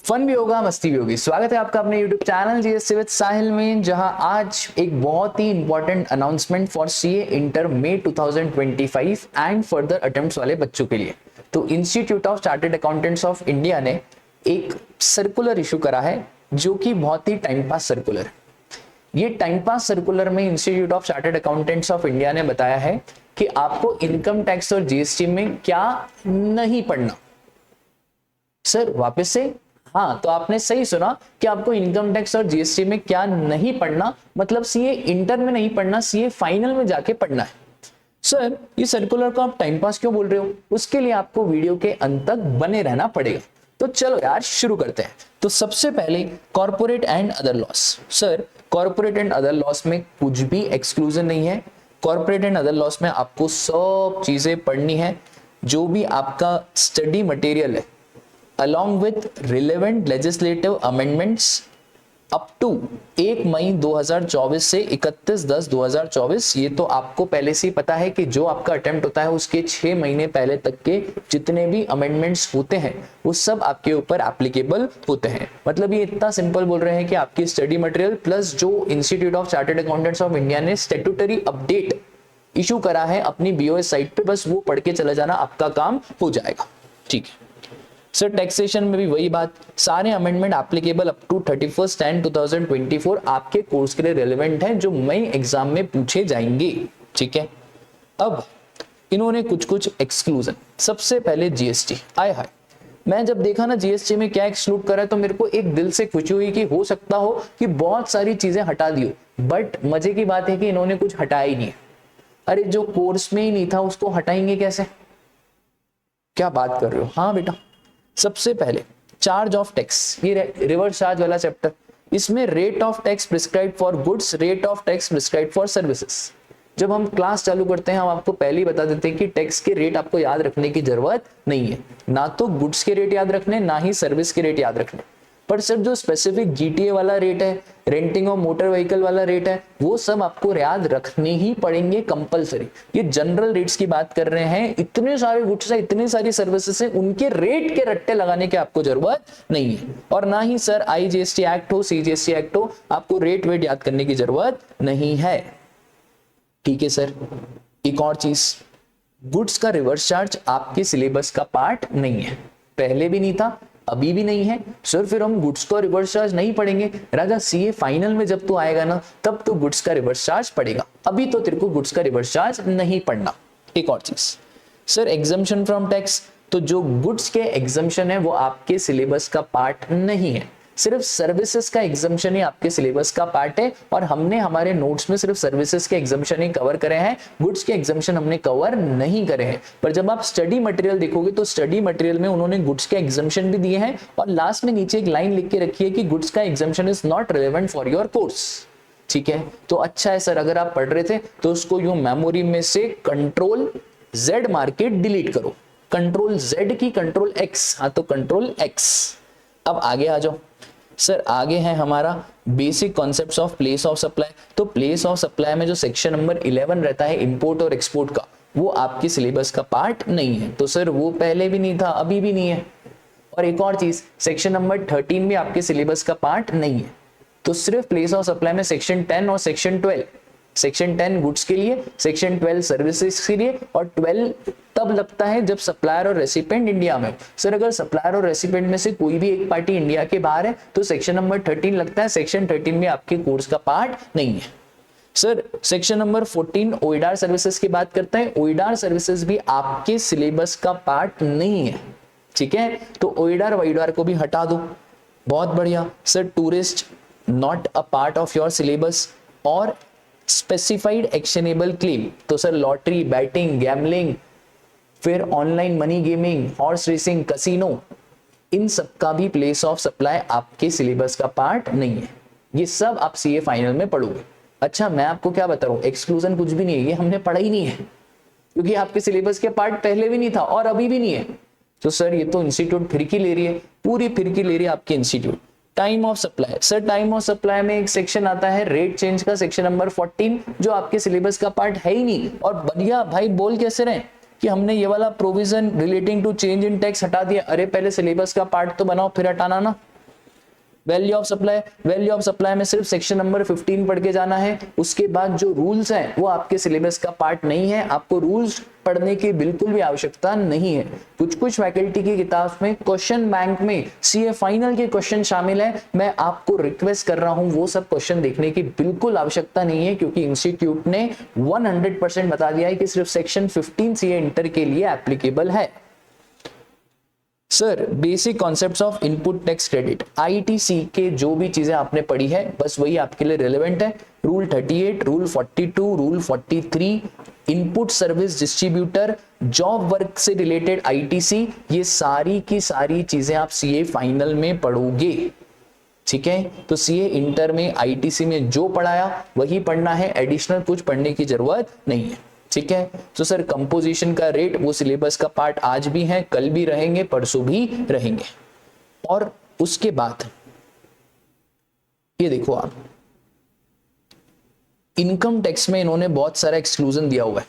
Fun भी होगा, मस्ती भी होगी। स्वागत है आपका अपने YouTube channel GSC with Sahil में, जहां आज एक बहुत ही important announcement for CA inter May 2025 and further attempts वाले बच्चों के लिए। तो institute of chartered accountants of India ने एक सर्कुलर इशू करा है जो कि बहुत ही टाइम पास सर्कुलर है। ये टाइम पास सर्कुलर में institute of chartered accountants of India ने बताया है कि आपको इनकम टैक्स और जीएसटी में क्या नहीं पढ़ना। सर वापस से, हाँ तो आपने सही सुना कि आपको इनकम टैक्स और जीएसटी में क्या नहीं पढ़ना, मतलब सीए इंटर में नहीं पढ़ना, सीए फाइनल में जाके पढ़ना है। सर ये सर्कुलर को आप टाइम पास क्यों बोल रहे हो? उसके लिए आपको वीडियो के अंत तक बने रहना पड़ेगा। तो चलो यार शुरू करते हैं। तो सबसे पहले corporate and other laws. Sir corporate and other laws में कुछ भी एक्सक्लूजन नहीं है। कॉर्पोरेट एंड अदर लॉस में आपको सब चीजें पढ़नी है, जो भी आपका स्टडी मटेरियल है along with relevant legislative amendments up to 1 मई 2024 से 31/10/2024। ये तो आपको पहले से ही पता है कि जो आपका अटेम्प्ट होता है उसके 6 महीने पहले तक के जितने भी अमेंडमेंट्स होते हैं वो सब आपके ऊपर एप्लीकेबल होते हैं। मतलब ये इतना सिंपल बोल रहे हैं कि आपकी स्टडी मटेरियल प्लस जो institute of chartered accountants of India ने स्टैट्यूटरी अपडेट इशू करा है अपनी बीओएस साइट पे, बस वो पढ़ के चला जाना, आपका काम हो जाएगा। ठीक है सर। टैक्सेशन में भी वही बात, सारे अमेंडमेंट एप्लीकेबल अप टू 31/10/2024 आपके कोर्स के लिए रेलेवेंट है, जो मई एग्जाम में पूछे जाएंगे। ठीक है, अब इन्होंने कुछ एक्सक्लूजन। सबसे पहले जीएसटी। आय हाय, मैं जब देखा ना जीएसटी में क्या एक्सक्लूड करा है तो मेरे को एक दिल से खुशी हुई कि हो सकता हो कि बहुत सारी चीजें हटा दी हो, बट मजे की बात है कि इन्होंने कुछ हटाया ही नहीं है। अरे जो कोर्स में ही नहीं था उसको हटाएंगे कैसे? क्या बात कर रहे हो? हाँ बेटा, सबसे पहले चार्ज ऑफ टैक्स, ये रिवर्स चार्ज वाला चैप्टर, इसमें rate of tax prescribe for goods, rate of tax prescribe for services. जब हम क्लास चालू करते हैं हम आपको पहले ही बता देते हैं कि टैक्स के रेट आपको याद रखने की जरूरत नहीं है, ना तो गुड्स के रेट याद रखने ना ही सर्विस के रेट याद रखने। पर सर जो स्पेसिफिक जीटीए वाला रेट है, रेंटिंग ऑफ मोटर व्हीकल वाला रेट है, वो सब आपको याद रखने ही पड़ेंगे कंपलसरी। ये जनरल रेट्स की बात कर रहे हैं, इतने सारे गुड्स है, इतनी सारी सर्विसेज है, उनके रेट के रट्टे लगाने की आपको जरूरत नहीं है। और ना ही सर आईजीएसटी एक्ट हो, सीजीएसटी एक्ट हो, आपको रेट वेट याद करने की जरूरत नहीं है। ठीक है सर। एक और चीज, गुड्स का रिवर्स चार्ज आपके सिलेबस का पार्ट नहीं है, पहले भी नहीं था अभी भी नहीं है। सर फिर हम गुड्स का रिवर्स चार्ज नहीं पढ़ेंगे। राजा सीए फाइनल में जब तू आएगा ना तब तो गुड्स का रिवर्स चार्ज पड़ेगा, अभी तो तेरे को गुड्स का रिवर्स चार्ज नहीं पढ़ना। एक और चीज सर, एग्जम्पशन फ्रॉम टैक्स, तो जो गुड्स के एग्जम्पशन है वो आपके सिलेबस का पार्ट नहीं है, सिर्फ सर्विसेज का एग्जम्पशन ही आपके सिलेबस का पार्ट है। और हमने हमारे नोट्स में सिर्फ सर्विसेज के एग्जम्पशन ही कवर करे हैं, गुड्स के एग्जम्पशन हमने कवर नहीं करे हैं। पर जब आप स्टडी मटेरियल देखोगे तो स्टडी मटेरियल में उन्होंने गुड्स के एग्जम्पशन भी दिए हैं और लास्ट में नीचे एक लाइन लिख के रखी है कि गुड्स का exemption is not relevant for your course. ठीक है, तो अच्छा है सर, अगर आप पढ़ रहे थे तो उसको यूं मेमोरी में से कंट्रोल Z मार के डिलीट करो। कंट्रोल Z की कंट्रोल X, हाँ तो कंट्रोल X। अब आगे आ जाओ सर, आगे है हमारा basic concepts of place of supply. तो प्लेस ऑफ सप्लाई में जो सेक्शन नंबर 11 रहता है इंपोर्ट और एक्सपोर्ट का, वो आपके सिलेबस का पार्ट नहीं है। तो सर वो पहले भी नहीं था अभी भी नहीं है। और एक और चीज, सेक्शन नंबर 13 भी आपके सिलेबस का पार्ट नहीं है। तो सिर्फ प्लेस ऑफ सप्लाई में सेक्शन 10 और सेक्शन 12, सेक्शन 10 गुड्स के लिए, सेक्शन 12 सर्विसेज के लिए, और 12 तब लगता है जब सप्लायर और रेसिपिएंट इंडिया में। सर अगर सप्लायर और रेसिपिएंट में से कोई भी एक पार्टी इंडिया के बाहर है तो सेक्शन नंबर 13 लगता है। सेक्शन 13 में आपके कोर्स का पार्ट नहीं है। सर सेक्शन नंबर 14 ओइडार सर्विसेज की बात करते हैं, ओइडार सर्विसेज भी आपके सिलेबस का पार्ट नहीं है। ठीक है, तो ओइडार वाइडार को भी हटा दो, बहुत बढ़िया। Sir tourist not a part of your syllabus. और स्पेसिफाइड एक्शनेबल क्लेम, तो सर लॉटरी, बैटिंग, गैमलिंग, फिर online money gaming, horse racing, casino, इन सब का भी प्लेस ऑफ सप्लाई आपके सिलेबस का पार्ट नहीं है। ये सब आप सीए फाइनल में पढ़ोगे। अच्छा मैं आपको क्या बता रहा हूँ, एक्सक्लूजन कुछ भी नहीं है, ये हमने पढ़ा ही नहीं है क्योंकि आपके सिलेबस के पार्ट पहले भी नहीं था और अभी भी नहीं है। तो सर ये तो इंस्टीट्यूट फिरकी ले रही है, पूरी फिरकी ले रही है आपकी institute. Time of supply, sir time of supply में एक सेक्शन आता है रेट चेंज का, सेक्शन नंबर 14, जो आपके सिलेबस का पार्ट है ही नहीं। और बढ़िया भाई बोल कैसे रहे कि हमने ये वाला provision relating to change in tax हटा दिया। अरे पहले सिलेबस का पार्ट तो बनाओ फिर हटाना ना। वैल्यू ऑफ सप्लाई में सिर्फ सेक्शन नंबर 15 पढ़ के जाना है। उसके बाद जो रूल्स हैं वो आपके सिलेबस का पार्ट नहीं है, आपको रूल्स पढ़ने की बिल्कुल भी आवश्यकता नहीं है। कुछ कुछ फैकल्टी की किताब में क्वेश्चन बैंक में सीए फाइनल के क्वेश्चन शामिल है, मैं आपको रिक्वेस्ट कर रहा हूं वो सब क्वेश्चन देखने की बिल्कुल आवश्यकता नहीं है, क्योंकि इंस्टीट्यूट ने 100% बता दिया है कि सिर्फ सेक्शन 15 सीए इंटर के लिए एप्लीकेबल है। Sir basic concepts of input tax credit, ITC के जो भी चीजें आपने पढ़ी है बस वही आपके लिए रिलेवेंट है। Rule 38, rule 42, rule 43, input service distributor, job work से रिलेटेड आईटीसी, ये सारी की सारी चीजें आप सीए फाइनल में पढ़ोगे। ठीक है, तो सीए इंटर में आईटीसी में जो पढ़ाया वही पढ़ना है, एडिशनल कुछ पढ़ने की जरूरत नहीं है। ठीक है, तो सर कंपोजिशन का रेट वो सिलेबस का पार्ट आज भी है, कल भी रहेंगे, परसों भी रहेंगे। और उसके बाद ये देखो आप, इनकम टैक्स में इन्होंने बहुत सारा एक्सक्लूजन दिया हुआ है।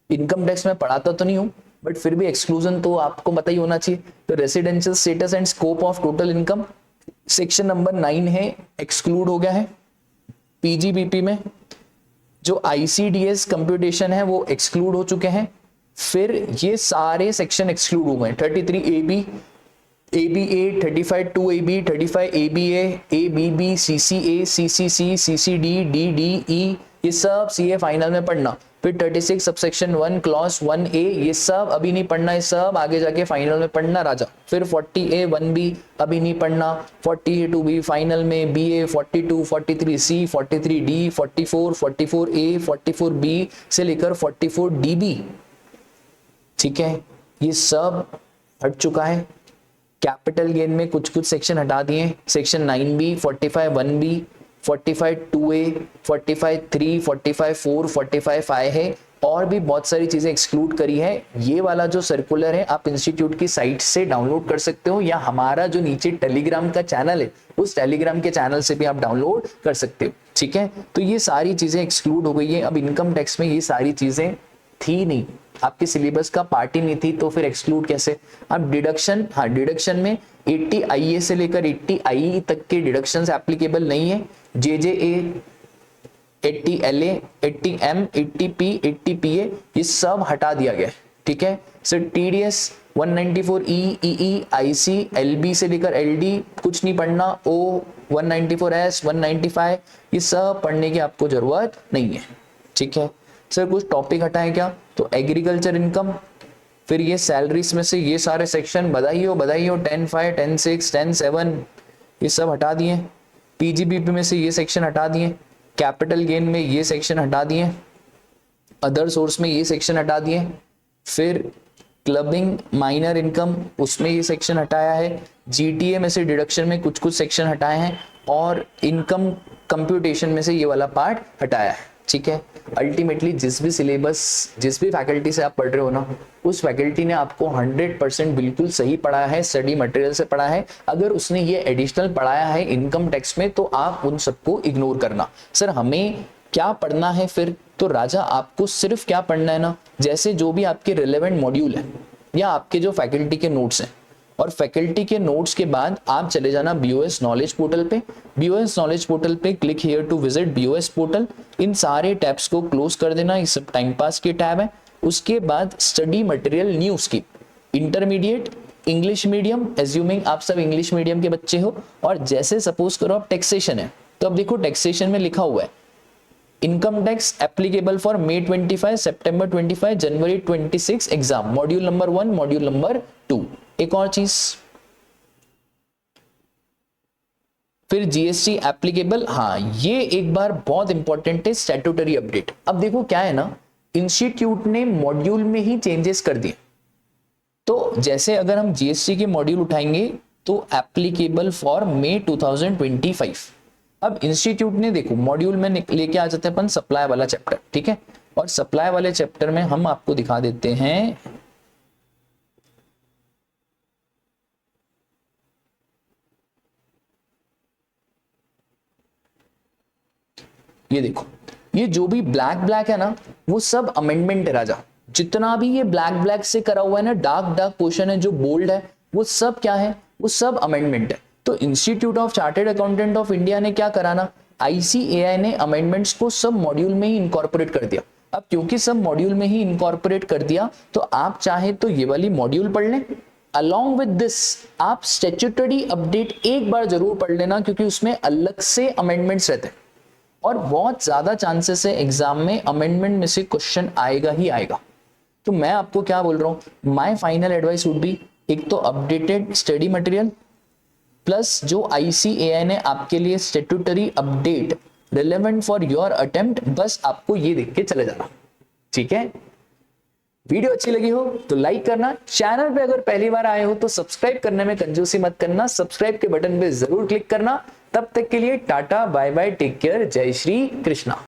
इनकम टैक्स में पढ़ाता तो नहीं हूं बट फिर भी एक्सक्लूजन तो आपको पता ही होना चाहिए। तो residential status and scope of total income section number 9 है, एक्सक्लूड हो गया है। पीजीबीपी में जो आईसीडीएस कंप्यूटेशन है वो एक्सक्लूड हो चुके हैं। फिर ये सारे सेक्शन एक्सक्लूड हो गए, 33 AB, ABA, 35 2AB, 35 ABA, ABB, CCA, CCC, CCD, DDE, ये सब सीए फाइनल में पढ़ना। फिर 36 सबसेक्शन 1 क्लॉज 1A, ये सब अभी नहीं पढ़ना, ये सब आगे जाके फाइनल में पढ़ना राजा। फिर 40A 1B अभी नहीं पढ़ना, 40A 2B फाइनल में, BA 42, 43C, 43D, 44, 44A, 44B से लेकर 44DB। ठीक है, ये सब हट चुका है। कैपिटल गेन में कुछ कुछ सेक्शन हटा दिए, सेक्शन 9B, 45 1B, 45 2A, 45 3, 45 4, 45 5 है, और भी बहुत सारी चीजें एक्सक्लूड करी है। ये वाला जो सर्कुलर है आप इंस्टीट्यूट की साइट से डाउनलोड कर सकते हो, या हमारा जो नीचे टेलीग्राम का चैनल है उस टेलीग्राम के चैनल से भी आप डाउनलोड कर सकते हो। ठीक है, तो ये सारी चीजें एक्सक्लूड हो गई है। अब इनकम टैक्स में ये सारी चीजें थी नहीं, आपके सिलेबस का पार्ट ही नहीं थी, तो फिर एक्सक्लूड कैसे। अब डिडक्शन, हाँ डिडक्शन में 80 IA से लेकर 80 IE तक के डिडक्शंस एप्लीकेबल नहीं है। JJA, 80 LA, 80 M, 80 P, 80 PA ये सब हटा दिया गया है। ठीक है, sir TDS 194 EE, IC, LB से लेकर LD कुछ नहीं पढ़ना, O 194S, 195 ये सब पढ़ने की आपको जरूरत नहीं है। ठीक है सर, कुछ टॉपिक हटाएं क्या, तो एग्रीकल्चर इनकम, फिर ये सैलरीज में से ये सारे सेक्शन बधाई हो 10(5), 10(6), 10(7) ये सब हटा दिए। पीजीबीपी में से ये सेक्शन हटा दिए, कैपिटल गेन में ये सेक्शन हटा दिए, अदर सोर्स में ये सेक्शन हटा दिए। फिर क्लबिंग माइनर इनकम उसमें ये सेक्शन हटाया है। जीटीए में से डिडक्शन में कुछ कुछ सेक्शन हटाए हैं, और इनकम कंप्यूटेशन में से ये वाला पार्ट हटाया है। ठीक है, अल्टीमेटली जिस भी सिलेबस, जिस भी फैकल्टी से आप पढ़ रहे हो ना, उस फैकल्टी ने आपको 100% बिल्कुल सही पढ़ाया है, स्टडी मटेरियल से पढ़ा है। अगर उसने ये एडिशनल पढ़ाया है इनकम टैक्स में तो आप उन सबको इग्नोर करना। सर हमें क्या पढ़ना है फिर, तो राजा आपको सिर्फ क्या पढ़ना है ना, जैसे जो भी आपके रिलेवेंट मॉड्यूल है या आपके जो फैकल्टी के नोट्स हैं, और फैकल्टी के नोट्स के बाद आप चले जाना BOS नॉलेज पोर्टल पे। BOS नॉलेज पोर्टल पे click here to visit BOS portal, इन सारे टैब्स को क्लोज कर देना, ये सब टाइम पास के टैब है। उसके बाद study material new skip, intermediate English medium, assuming आप सब इंग्लिश मीडियम के बच्चे हो, और जैसे सपोज करो आप टैक्सेशन है, तो अब देखो टैक्सेशन में लिखा हुआ है income tax applicable for May 25, September 25, January 26 exam, module number 1, module number 2। एक और चीज, फिर जीएसटी एप्लीकेबल, हाँ ये एक बार बहुत इंपॉर्टेंट है, स्टैट्यूटरी अपडेट। अब देखो क्या है ना, इंस्टीट्यूट ने मॉड्यूल में ही चेंजेस कर दिए। तो जैसे अगर हम जीएसटी के मॉड्यूल उठाएंगे तो एप्लीकेबल फॉर May 2025। अब इंस्टीट्यूट ने देखो मॉड्यूल में लेके आ जाते हैं अपन सप्लाई वाला चैप्टर, ठीक है, और सप्लाई वाले चैप्टर में हम आपको दिखा देते हैं ये देखो, ये जो भी ब्लैक ब्लैक है ना वो सब अमेंडमेंट है राजा। जितना भी ये ब्लैक ब्लैक से करा हुआ है ना, डार्क डार्क पोर्शन है जो बोल्ड है, वो सब क्या है, वो सब अमेंडमेंट है। तो institute of chartered accountant of India ने क्या कराना, ICAI ने अमेंडमेंट्स को सब मॉड्यूल में ही इनकॉर्पोरेट कर दिया। अब क्योंकि सब मॉड्यूल में ही इनकॉर्पोरेट कर दिया तो आप चाहे तो ये वाली मॉड्यूल पढ़ लें, अलॉन्ग विद दिस आप स्टैट्यूटरी अपडेट एक बार जरूर पढ़ लेना, क्योंकि उसमें अलग से अमेंडमेंट्स रहते हैं और बहुत ज्यादा चांसेस है एग्जाम में अमेंडमेंट में से क्वेश्चन आएगा ही आएगा। तो मैं आपको क्या बोल रहा हूं, my final advice would be, एक तो अपडेटेड स्टडी मटेरियल प्लस जो ICAI ने आपके लिए statutory update relevant for your attempt, बस आपको ये देख के चले जाना। ठीक है, वीडियो अच्छी लगी हो तो लाइक करना, चैनल पे अगर पहली बार आए हो तो सब्सक्राइब करने में कंजूसी मत करना, सब्सक्राइब के बटन पे जरूर क्लिक करना। तब तक के लिए tata bye bye, take care, जय श्री कृष्णा।